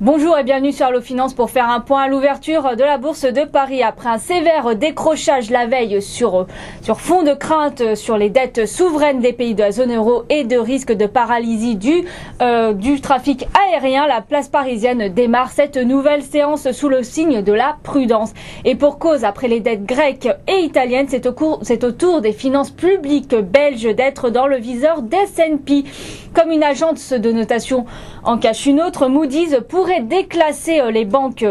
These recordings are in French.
Bonjour et bienvenue sur Allo Finance pour faire un point à l'ouverture de la bourse de Paris. Après un sévère décrochage la veille sur fond de crainte sur les dettes souveraines des pays de la zone euro et de risque de paralysie du trafic aérien, la place parisienne démarre cette nouvelle séance sous le signe de la prudence. Et pour cause, après les dettes grecques et italiennes, c'est au tour des finances publiques belges d'être dans le viseur d'S&P. Comme une agence de notation en cache une autre, Moody's pourrait déclasser des banques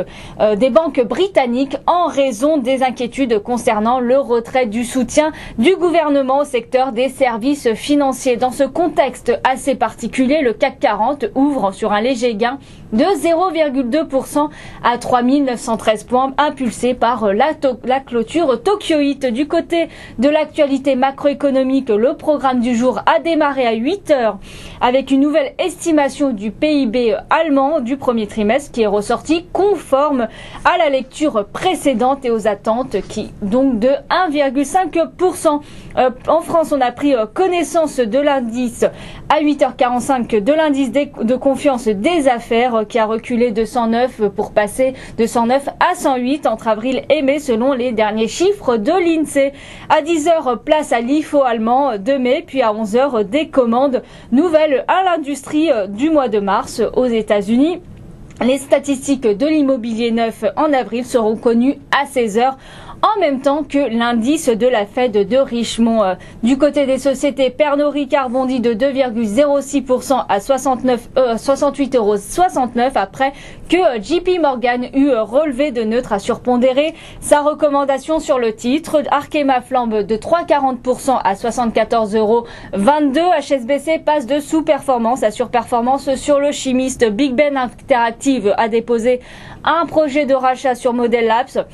britanniques en raison des inquiétudes concernant le retrait du soutien du gouvernement au secteur des services financiers. Dans ce contexte assez particulier, le CAC 40 ouvre sur un léger gain de 0,2% à 3913 points, impulsé par la clôture tokyoïte. Du côté de l'actualité macroéconomique, le programme du jour a démarré à 8 heures avec une nouvelle estimation du PIB allemand du premier trimestre qui est ressortie conforme à la lecture précédente et aux attentes donc de 1,5%. En France, on a pris connaissance de l'indice à 8h45 de l'indice de confiance des affaires qui a reculé de 109 pour passer de 109 à 108 entre avril et mai selon les derniers chiffres de l'INSEE. À 10h, place à l'IFO allemand de mai, puis à 11h, des commandes nouvelles à l'industrie du mois de mars aux États-Unis. Les statistiques de l'immobilier neuf en avril seront connues à 16h. En même temps que l'indice de la Fed de Richmond. Du côté des sociétés, Pernod Ricard bondit de 2,06% à 68,69 € après que JP Morgan eut relevé de neutre à surpondérer sa recommandation sur le titre. Arkema flambe de 3,40% à 74,22 €. HSBC passe de sous-performance à surperformance sur le chimiste. Big Ben Interactive a déposé un projet de rachat sur Model Labs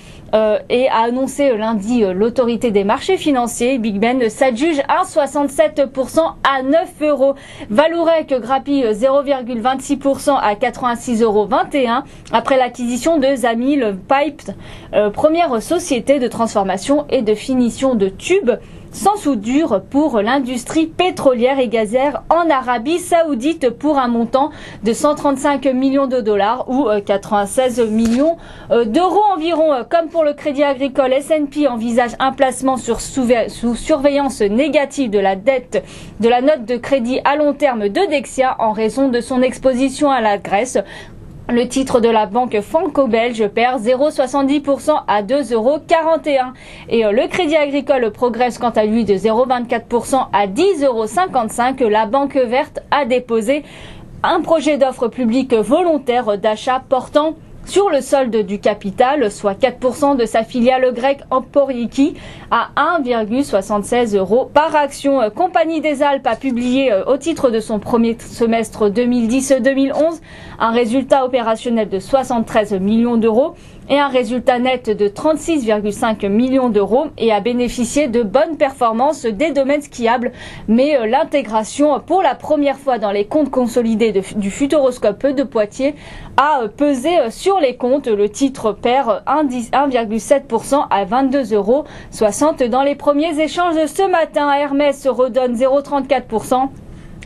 et a annoncé lundi l'autorité des marchés financiers. Big Ben s'adjuge 1,67% à 9 €. Vallourec grappille 0,26% à 86,21 € après l'acquisition de Zamil Pipe, première société de transformation et de finition de tubes sans soudure pour l'industrie pétrolière et gazière en Arabie Saoudite pour un montant de 135 millions de dollars ou 96 millions d'euros environ. Comme pour le Crédit Agricole, S&P envisage un placement sous surveillance négative de la dette de la note de crédit à long terme de Dexia en raison de son exposition à la Grèce. Le titre de la banque franco-belge perd 0,70% à 2,41 €. Et le Crédit Agricole progresse quant à lui de 0,24% à 10,55 €. La Banque Verte a déposé un projet d'offre publique volontaire d'achat portant sur le solde du capital, soit 4% de sa filiale grecque Emporiki à 1,76 € par action. Compagnie des Alpes a publié au titre de son premier semestre 2010-2011 un résultat opérationnel de 73 millions d'euros et un résultat net de 36,5 millions d'euros et a bénéficié de bonnes performances des domaines skiables. Mais l'intégration pour la première fois dans les comptes consolidés du Futuroscope de Poitiers a pesé sur les comptes. Le titre perd 1,7% à 22,60 € dans les premiers échanges de ce matin. Hermès redonne 0,34%.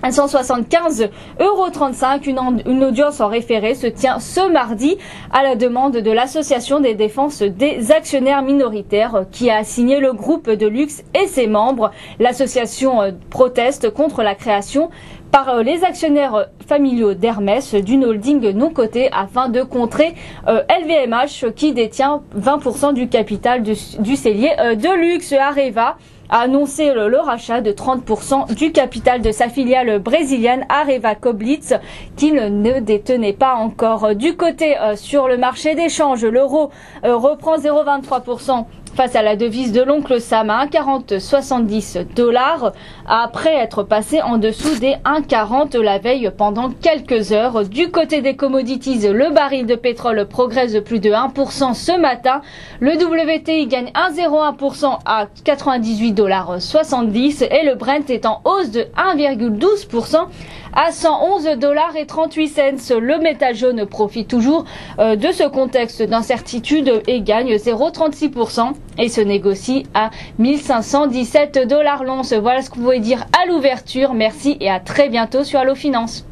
À 175,35 €. Une audience en référé se tient ce mardi à la demande de l'Association des défenses des actionnaires minoritaires qui a assigné le groupe de luxe et ses membres. L'association proteste contre la création par les actionnaires familiaux d'Hermès d'une holding non cotée afin de contrer LVMH qui détient 20% du capital du cellier de luxe. Areva a annoncé le rachat de 30% du capital de sa filiale brésilienne Areva Coblitz qu'il ne détenait pas encore. Du côté sur le marché d'échange, l'euro reprend 0,23% face à la devise de l'oncle Sam à 1,4070 $ après être passé en dessous des 1,40 la veille pendant quelques heures. Du côté des commodities, le baril de pétrole progresse de plus de 1% ce matin. Le WTI gagne 1,01% à 98,70 $ et le Brent est en hausse de 1,12% à 111,38 $. Le métal jaune profite toujours de ce contexte d'incertitude et gagne 0,36% et se négocie à 1517 $ l'once. Voilà ce que vous pouvez dire à l'ouverture. Merci et à très bientôt sur Allo Finance.